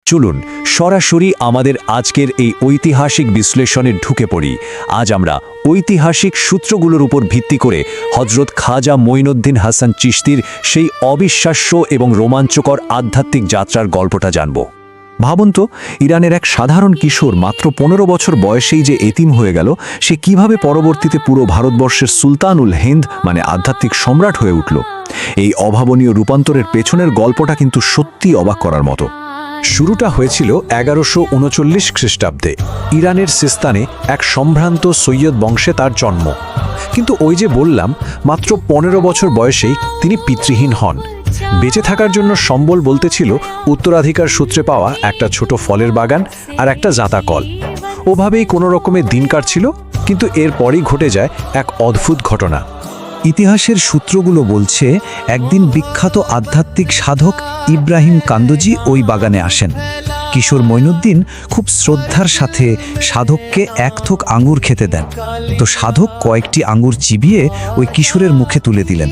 চলুন সরাসরি আমাদের আজকের এই ঐতিহাসিক বিশ্লেষণে ঢুকে পড়ি। আজ আমরা ঐতিহাসিক সূত্রগুলোর উপর ভিত্তি করে হযরত খাজা মঈনুদ্দিন হাসান চিশতির সেই অবিশ্বাস্য এবং রোমাঞ্চকর আধ্যাত্মিক যাত্রার গল্পটা জানব। ভাবুন তো, ইরানের এক সাধারণ কিশোর মাত্র 15 বছর বয়সেই যে এতিম হয়ে গেল, সে কিভাবে পরবর্তীতে পুরো ভারতবর্ষের সুলতানুল হিন্দ মানে আধ্যাত্মিক সম্রাট হয়ে উঠল। এই অভাবনীয় রূপান্তরের পেছনের গল্পটা কিন্তু সত্যি অবাক করার মতো। শুরুটা হয়েছিল 1139 খ্রিস্টাব্দে। ইরানের সিস্তানে এক সম্ভ্রান্ত সৈয়দ বংশে তার জন্ম। কিন্তু ওই যে বললাম, মাত্র 15 বছর বয়সেই তিনি পিতৃহীন হন। বেঁচে থাকার জন্য সম্বল বলতে ছিল উত্তরাধিকার সূত্রে পাওয়া একটা ছোট ফলের বাগান আর একটা জাতা কল। ওভাবেই কোনো রকমের দিন কাটছিল, কিন্তু এরপরই ঘটে যায় এক অদ্ভুত ঘটনা। ইতিহাসের সূত্রগুলো বলছে, একদিন বিখ্যাত আধ্যাত্মিক সাধক ইব্রাহিম কান্দজি ওই বাগানে আসেন। কিশোর মঈনুদ্দিন খুব শ্রদ্ধার সাথে সাধককে এক থোক আঙুর খেতে দেন। তো সাধক কয়েকটি আঙুর চিবিয়ে ওই কিশোরের মুখে তুলে দিলেন।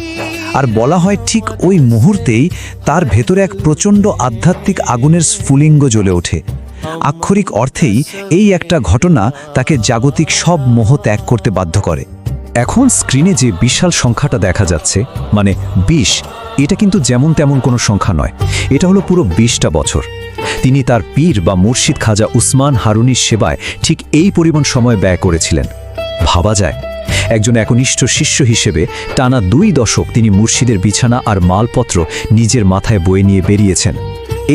আর বলা হয় ঠিক ওই মুহূর্তেই তার ভেতরে এক প্রচণ্ড আধ্যাত্মিক আগুনের স্ফুলিঙ্গ জ্বলে ওঠে। আক্ষরিক অর্থেই এই একটা ঘটনা তাকে জাগতিক সব মোহ ত্যাগ করতে বাধ্য করে। এখন স্ক্রিনে যে বিশাল সংখ্যাটা দেখা যাচ্ছে, মানে 20, এটা কিন্তু যেমন তেমন কোনো সংখ্যা নয়। এটা হলো পুরো 20টা বছর। তিনি তার পীর বা মুর্শিদ খাজা উসমান হারুনির সেবায় ঠিক এই পরিমাণ সময় ব্যয় করেছিলেন। ভাবা যায়, একজন একনিষ্ঠ শিষ্য হিসেবে টানা 2 দশক তিনি মুর্শিদের বিছানা আর মালপত্র নিজের মাথায় বয়ে নিয়ে বেরিয়েছেন।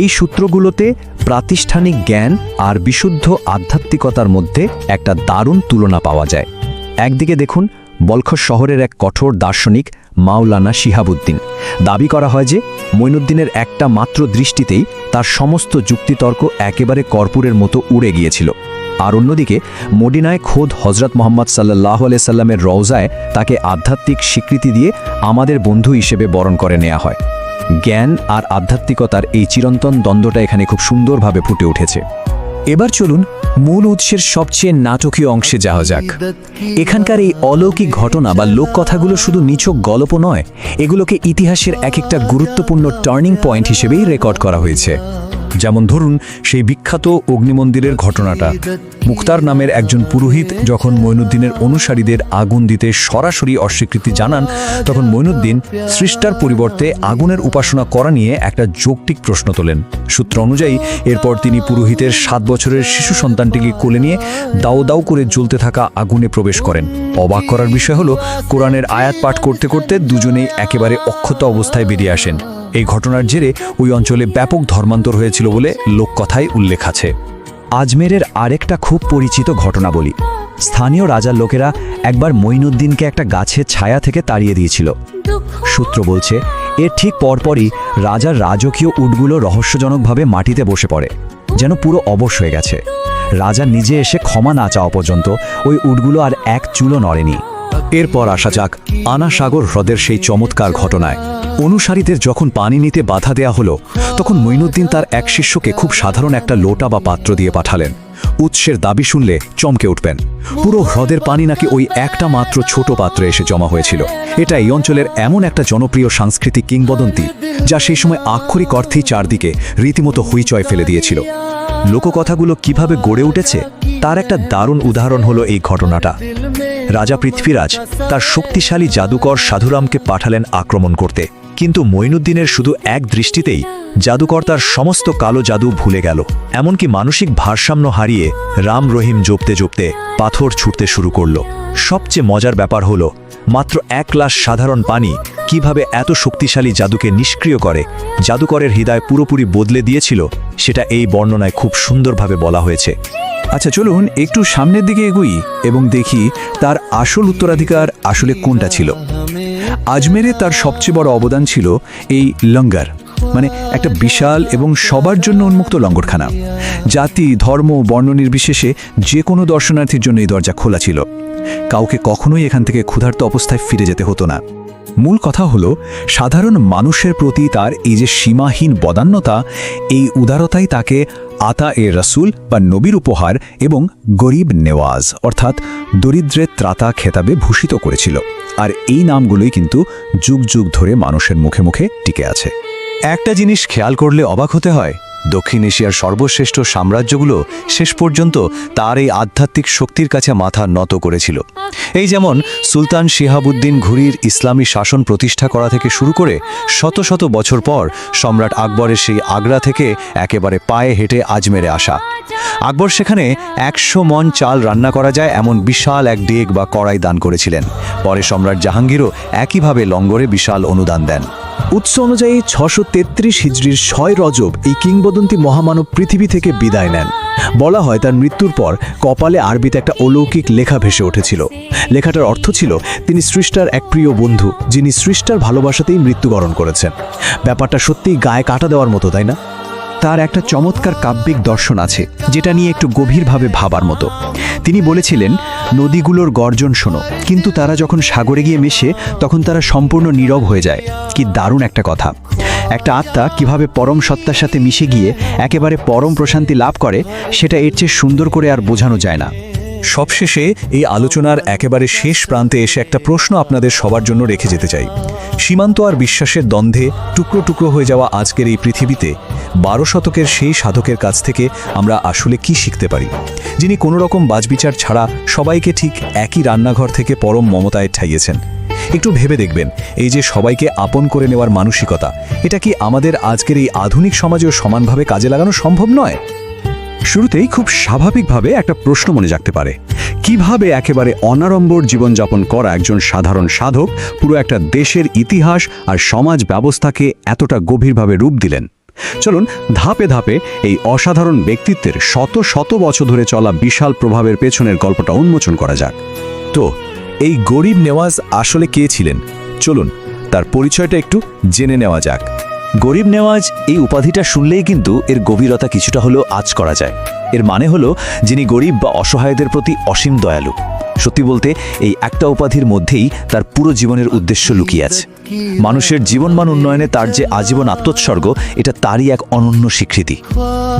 এই সূত্রগুলোতে প্রাতিষ্ঠানিক জ্ঞান আর বিশুদ্ধ আধ্যাত্মিকতার মধ্যে একটা দারুণ তুলনা পাওয়া যায়। একদিকে দেখুন, বলখ শহরের এক কঠোর দার্শনিক মাওলানা শিহাবুদ্দিন। দাবি করা হয় যে মঈনুদ্দিনের একটা মাত্র দৃষ্টিতেই তার সমস্ত যুক্তিতর্ক একেবারে কর্পূরের মতো উড়ে গিয়েছিল। আর অন্যদিকে মদিনায় খোদ হযরত মুহাম্মদ সাল্লাল্লাহু আলাইহি সাল্লামের রওজায় তাকে আধ্যাত্মিক স্বীকৃতি দিয়ে আমাদের বন্ধু হিসেবে বরণ করে নেওয়া হয়। জ্ঞান আর আধ্যাত্মিকতার এই চিরন্তন দ্বন্দ্বটা এখানে খুব সুন্দরভাবে ফুটে উঠেছে। এবার চলুন মূল উৎসের সবচেয়ে নাটকীয় অংশে যাওয়া যাক। এখানকার এই অলৌকিক ঘটনা বা লোককথাগুলো শুধু নিছক গল্প নয়, এগুলোকে ইতিহাসের এক একটা গুরুত্বপূর্ণ টার্নিং পয়েন্ট হিসেবেই রেকর্ড করা হয়েছে। যেমন ধরুন সেই বিখ্যাত অগ্নিমন্দিরের ঘটনাটা। মুখতার নামের একজন পুরোহিত যখন মঈনুদ্দিনের অনুসারীদের আগুন দিতে সরাসরি অস্বীকৃতি জানান, তখন মঈনুদ্দিন সৃষ্টার পরিবর্তে আগুনের উপাসনা করা নিয়ে একটা যৌক্তিক প্রশ্ন তোলেন। সূত্র অনুযায়ী এরপর তিনি পুরোহিতের 7 বছরের শিশু সন্তানটিকে কোলে নিয়ে দাউ দাউ করে জ্বলতে থাকা আগুনে প্রবেশ করেন। অবাক করার বিষয় হলো, কোরআনের আয়াত পাঠ করতে করতে দুজনেই একেবারে অক্ষত অবস্থায় বেরিয়ে আসেন। এই ঘটনার জেরে ওই অঞ্চলে ব্যাপক ধর্মান্তর হয়েছিল বলে লোককথায় উল্লেখ আছে। আজমেরের আরেকটা খুব পরিচিত ঘটনা বলি। স্থানীয় রাজার লোকেরা একবার মঈনুদ্দিনকে একটা গাছের ছায়া থেকে তাড়িয়ে দিয়েছিল। সূত্র বলছে, এর ঠিক পরপরই রাজার রাজকীয় উটগুলো রহস্যজনকভাবে মাটিতে বসে পড়ে, যেন পুরো অবশ হয়ে গেছে। রাজা নিজে এসে ক্ষমা না চাওয়া পর্যন্ত ওই উটগুলো আর এক চুলও নড়েনি। এরপর আসা যাক আনা সাগর হ্রদের সেই চমৎকার ঘটনায়। অনুসারীদের যখন পানি নিতে বাধা দেয়া হলো, তখন মঈনুদ্দিন তার এক শিষ্যকে খুব সাধারণ একটা লোটা বা পাত্র দিয়ে পাঠালেন। উৎসের দাবি শুনলে চমকে উঠবেন। পুরো হ্রদের পানি নাকি ওই একটা মাত্র ছোট পাত্রে এসে জমা হয়েছিল। এটা এই অঞ্চলের এমন একটা জনপ্রিয় সাংস্কৃতিক কিংবদন্তি, যা সেই সময় আক্ষরিক অর্থেই চারদিকে রীতিমতো হইচয় ফেলে দিয়েছিল। লোককথাগুলো কিভাবে গড়ে উঠেছে তার একটা দারুণ উদাহরণ হলো এই ঘটনাটা। রাজা পৃথ্বীরাজ তার শক্তিশালী জাদুকর সাধুরামকে পাঠালেন আক্রমণ করতে, কিন্তু মঈনুদ্দিনের শুধু এক দৃষ্টিতেই জাদুকর তার সমস্ত কালো জাদু ভুলে গেল। এমনকি মানসিক ভারসাম্য হারিয়ে রাম রহিম জপতে জপতে পাথর ছুটতে শুরু করল। সবচেয়ে মজার ব্যাপার হলো, মাত্র 1 গ্লাস সাধারণ পানি কিভাবে এত শক্তিশালী জাদুকে নিষ্ক্রিয় করে, জাদুকরের হৃদয় পুরোপুরি বদলে দিয়েছিল, সেটা এই বর্ণনায় খুব সুন্দরভাবে বলা হয়েছে। আচ্ছা, চলুন একটু সামনের দিকে এগোই এবং দেখি তার আসল উত্তরাধিকার আসলে কোনটা ছিল। আজমেরে তার সবচেয়ে বড় অবদান ছিল এই লঙ্গর, মানে একটা বিশাল এবং সবার জন্য উন্মুক্ত লঙ্গরখানা। জাতি, ধর্ম, বর্ণ নির্বিশেষে যে কোনো দর্শনার্থীর জন্য এই দরজা খোলা ছিল। কাউকে কখনোই এখান থেকে ক্ষুধার্ত অবস্থায় ফিরে যেতে হতো না। মূল কথা হলো, সাধারণ মানুষের প্রতি তার এই যে সীমাহীন বদান্যতা, এই উদারতাই তাকে আতা এ রসুল বা নবীর উপহার এবং গরিব নেওয়াজ অর্থাৎ দরিদ্রের ত্রাতা খেতাবে ভূষিত করেছিল। আর এই নামগুলোই কিন্তু যুগ যুগ ধরে মানুষের মুখে মুখে টিকে আছে। একটা জিনিস খেয়াল করলে অবাক হতে হয়, দক্ষিণ এশিয়ার সর্বশ্রেষ্ঠ সাম্রাজ্যগুলো শেষ পর্যন্ত তার এই আধ্যাত্মিক শক্তির কাছে মাথা নত করেছিল। এই যেমন সুলতান শিহাবুদ্দিন ঘুরির ইসলামী শাসন প্রতিষ্ঠা করা থেকে শুরু করে শত শত বছর পর সম্রাট আকবরের সেই আগ্রা থেকে একেবারে পায়ে হেঁটে আজমেরে আসা। আকবর সেখানে 100 মণ চাল রান্না করা যায় এমন বিশাল এক ডেক বা কড়াই দান করেছিলেন। পরে সম্রাট জাহাঙ্গীরও একইভাবে লঙ্গরে বিশাল অনুদান দেন। উৎস অনুযায়ী 633 হিজরির 6 রজব এই কিংবদন্তি মহামানব পৃথিবী থেকে বিদায় নেন। বলা হয় তার মৃত্যুর পর কপালে আরবিতে একটা অলৌকিক লেখা ভেসে উঠেছিল। লেখাটার অর্থ ছিল তিনি সৃষ্টার এক প্রিয় বন্ধু, যিনি সৃষ্টার ভালোবাসাতেই মৃত্যুবরণ করেছেন। ব্যাপারটা সত্যিই গায়ে কাটা দেওয়ার মতো, তাই না? তার একটা চমৎকার কাব্যিক দর্শন আছে যেটা নিয়ে একটু গভীরভাবে ভাবার মতো। তিনি বলেছিলেন, নদীগুলোর গর্জন শোনো, কিন্তু তারা যখন সাগরে গিয়ে মেশে তখন তারা সম্পূর্ণ নীরব হয়ে যায়। কি দারুণ একটা কথা! একটা আত্মা কিভাবে পরম সত্তার সাথে মিশে গিয়ে একেবারে পরম প্রশান্তি লাভ করে, সেটা এর চেয়ে সুন্দর করে আর বোঝানো যায় না। সবশেষে এই আলোচনার একেবারে শেষ প্রান্তে এসে একটা প্রশ্ন আপনাদের সবার জন্য রেখে যেতে চাই। সীমান্ত আর বিশ্বাসের দ্বন্দ্বে টুকরো টুকরো হয়ে যাওয়া আজকের এই পৃথিবীতে 12 শতকের সেই সাধকের কাছ থেকে আমরা আসলে কি শিখতে পারি, যিনি কোনো রকম বাজবিচার ছাড়া সবাইকে ঠিক একই রান্নাঘর থেকে পরম মমতায় ঠাইয়েছেন। একটু ভেবে দেখবেন, এই যে সবাইকে আপন করে নেওয়ার মানসিকতা, এটা কি আমাদের আজকের এই আধুনিক সমাজেও সমানভাবে কাজে লাগানো সম্ভব নয়? শুরুতেই খুব স্বাভাবিকভাবে একটা প্রশ্ন মনে জাগতে পারে, কিভাবে একেবারে অনাড়ম্বর জীবনযাপন করা একজন সাধারণ সাধক পুরো একটা দেশের ইতিহাস আর সমাজ ব্যবস্থাকে এতটা গভীরভাবে রূপ দিলেন? চলুন ধাপে ধাপে এই অসাধারণ ব্যক্তিত্বের শত শত বছর ধরে চলা বিশাল প্রভাবের পেছনের গল্পটা উন্মোচন করা যাক। তো এই গরিব নেওয়াজ আসলে কে ছিলেন? চলুন তার পরিচয়টা একটু জেনে নেওয়া যাক। গরিব নেওয়াজ এই উপাধিটা শুনলেই কিন্তু এর গভীরতা কিছুটা হলেও আঁচ করা যায়। এর মানে হলো যিনি গরিব বা অসহায়দের প্রতি অসীম দয়ালু। সত্যি বলতে এই একটা উপাধির মধ্যেই তার পুরো জীবনের উদ্দেশ্য লুকিয়ে আছে। মানুষের জীবনমান উন্নয়নে তার যে আজীবন আত্মোৎসর্গ, এটা তারই এক অনন্য স্বীকৃতি।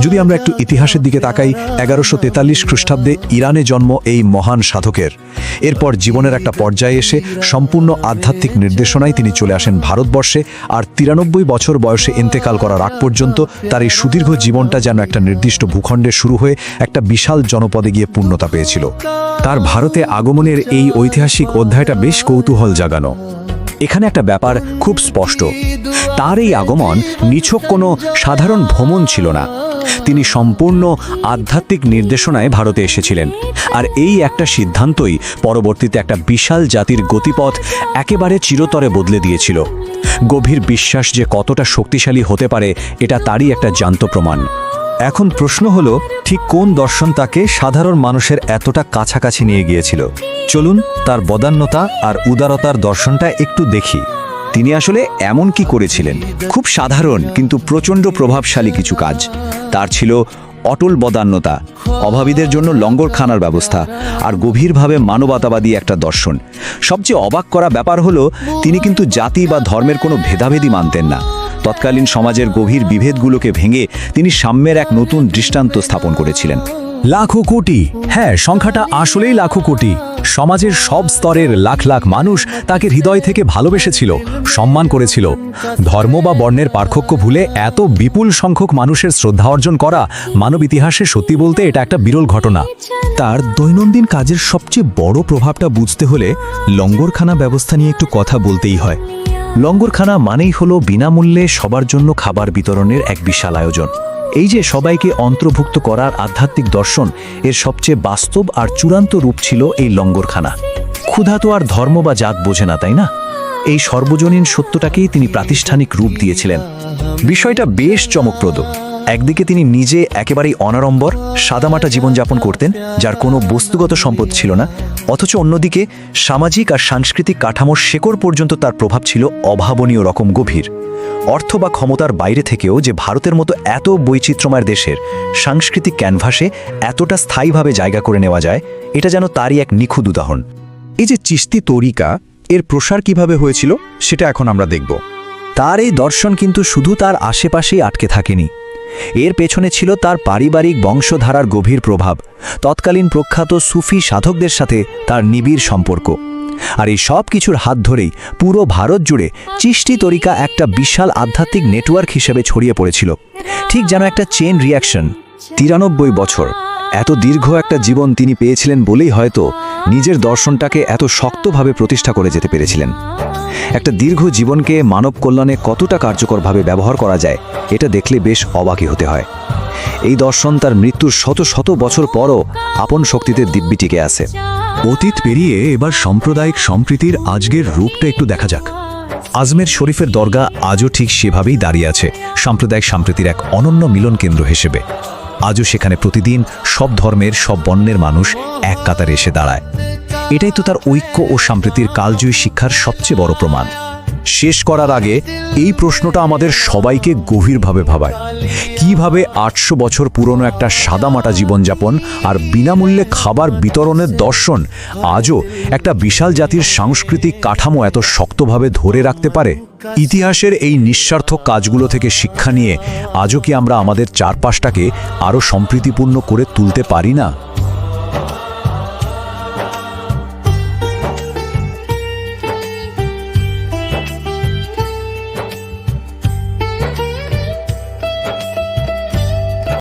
যদি আমরা একটু ইতিহাসের দিকে তাকাই, 1143 খ্রিস্টাব্দে ইরানে জন্ম এই মহান সাধকের। এরপর জীবনের একটা পর্যায়ে এসে সম্পূর্ণ আধ্যাত্মিক নির্দেশনায় তিনি চলে আসেন ভারতবর্ষে। আর 93 বছর বয়সে ইন্তেকাল করার আগ পর্যন্ত তার এই সুদীর্ঘ জীবনটা যেন একটা নির্দিষ্ট ভূখণ্ডে শুরু হয়ে একটা বিশাল জনপদে গিয়ে পূর্ণতা পেয়েছিল। তার ভারতে আগমনের এই ঐতিহাসিক অধ্যায়টা বেশ কৌতূহল জাগানো। এখানে একটা ব্যাপার খুব স্পষ্ট, তার এই আগমন নিছক কোনো সাধারণ ভ্রমণ ছিল না। তিনি সম্পূর্ণ আধ্যাত্মিক নির্দেশনায় ভারতে এসেছিলেন। আর এই একটা সিদ্ধান্তই পরবর্তীতে একটা বিশাল জাতির গতিপথ একেবারে চিরতরে বদলে দিয়েছিল। গভীর বিশ্বাস যে কতটা শক্তিশালী হতে পারে, এটা তারই একটা জ্যান্ত প্রমাণ। এখন প্রশ্ন হলো, ঠিক কোন দর্শন তাকে সাধারণ মানুষের এতটা কাছাকাছি নিয়ে গিয়েছিল? চলুন তার বদান্যতা আর উদারতার দর্শনটা একটু দেখি। তিনি আসলে এমন কি করেছিলেন? খুব সাধারণ কিন্তু প্রচণ্ড প্রভাবশালী কিছু কাজ। তার ছিল অটল বদান্যতা, অভাবীদের জন্য লঙ্গরখানার ব্যবস্থা, আর গভীরভাবে মানবতাবাদী একটা দর্শন। সবচেয়ে অবাক করা ব্যাপার হলো, তিনি কিন্তু জাতি বা ধর্মের কোনো ভেদাভেদই মানতেন না। তৎকালীন সমাজের গভীর বিভেদগুলোকে ভেঙে তিনি সাম্যের এক নতুন দৃষ্টান্ত স্থাপন করেছিলেন। লাখো কোটি, হ্যাঁ, সংখ্যাটা আসলেই লাখো কোটি। সমাজের সব স্তরের লাখ লাখ মানুষ তাকে হৃদয় থেকে ভালোবেসেছিল, সম্মান করেছিল। ধর্ম বা বর্ণের পার্থক্য ভুলে এত বিপুল সংখ্যক মানুষের শ্রদ্ধা অর্জন করা মানব ইতিহাসে সত্যি বলতে এটা একটা বিরল ঘটনা। তার দৈনন্দিন কাজের সবচেয়ে বড় প্রভাবটা বুঝতে হলে লঙ্গরখানা ব্যবস্থা নিয়ে একটু কথা বলতেই হয়। লঙ্গরখানা মানেই হলো বিনামূল্যে সবার জন্য খাবার বিতরণের এক বিশাল আয়োজন। এই যে সবাইকে অন্তর্ভুক্ত করার আধ্যাত্মিক দর্শন, এর সবচেয়ে বাস্তব আর চূড়ান্ত রূপ ছিল এই লঙ্গরখানা। ক্ষুধা তো আর ধর্ম বা জাত বোঝে না, তাই না? এই সর্বজনীন সত্যটাকেই তিনি প্রাতিষ্ঠানিক রূপ দিয়েছিলেন। বিষয়টা বেশ চমকপ্রদ। একদিকে তিনি নিজে একেবারেই অনাড়ম্বর সাদামাটা জীবনযাপন করতেন, যার কোনো বস্তুগত সম্পদ ছিল না, অথচ অন্যদিকে সামাজিক আর সাংস্কৃতিক কাঠামোর শেকড় পর্যন্ত তার প্রভাব ছিল অভাবনীয় রকম গভীর। অর্থ বা ক্ষমতার বাইরে থেকেও যে ভারতের মতো এত বৈচিত্র্যময় দেশের সাংস্কৃতিক ক্যানভাসে এতটা স্থায়ীভাবে জায়গা করে নেওয়া যায়, এটা যেন তারই এক নিখুঁত উদাহরণ। এই যে চিশতি তরিকা, এর প্রসার কিভাবে হয়েছিল সেটা এখন আমরা দেখব। তার এই দর্শন কিন্তু শুধু তার আশেপাশেই আটকে থাকেনি। এর পেছনে ছিল তার পারিবারিক বংশধারার গভীর প্রভাব, তৎকালীন প্রখ্যাত সুফি সাধকদের সাথে তার নিবিড় সম্পর্ক। আর এই সব কিছুর হাত ধরেই পুরো ভারত জুড়ে চিশতি তরিকা একটা বিশাল আধ্যাত্মিক নেটওয়ার্ক হিসেবে ছড়িয়ে পড়েছিল, ঠিক যেন একটা চেইন রিয়াকশন। 93 বছর এত দীর্ঘ একটা জীবন তিনি পেয়েছিলেন বলেই হয়তো নিজের দর্শনটাকে এত শক্তভাবে প্রতিষ্ঠা করে যেতে পেরেছিলেন। একটা দীর্ঘ জীবনকে মানব কল্যাণে কতটা কার্যকরভাবে ব্যবহার করা যায় এটা দেখলে বেশ অবাকই হতে হয়। এই দর্শন তার মৃত্যুর শত শত বছর পরও আপন শক্তিতে দিব্যি টিকে আছে। অতীত পেরিয়ে এবার সাম্প্রদায়িক সম্প্রীতির আজকের রূপটা একটু দেখা যাক। আজমের শরীফের দরগা আজও ঠিক সেভাবেই দাঁড়িয়ে আছে, সাম্প্রদায়িক সম্প্রীতির এক অনন্য মিলন কেন্দ্র হিসেবে। আজও সেখানে প্রতিদিন সব ধর্মের, সব বর্ণের মানুষ এক কাতারে এসে দাঁড়ায়। এটাই তো তার ঐক্য ও সম্প্রীতির কালজয়ী শিক্ষার সবচেয়ে বড় প্রমাণ। শেষ করার আগে এই প্রশ্নটা আমাদের সবাইকে গভীরভাবে ভাবায়, কিভাবে 800 বছর পুরনো একটা সাদামাটা জীবনযাপন আর বিনামূল্যে খাবার বিতরণের দর্শন আজও একটা বিশাল জাতির সাংস্কৃতিক কাঠামো এত শক্তভাবে ধরে রাখতে পারে। ইতিহাসের এই নিঃস্বার্থক কাজগুলো থেকে শিক্ষা নিয়ে আজও কি আমরা আমাদের চারপাশটাকে আরও সম্প্রীতিপূর্ণ করে তুলতে পারি না?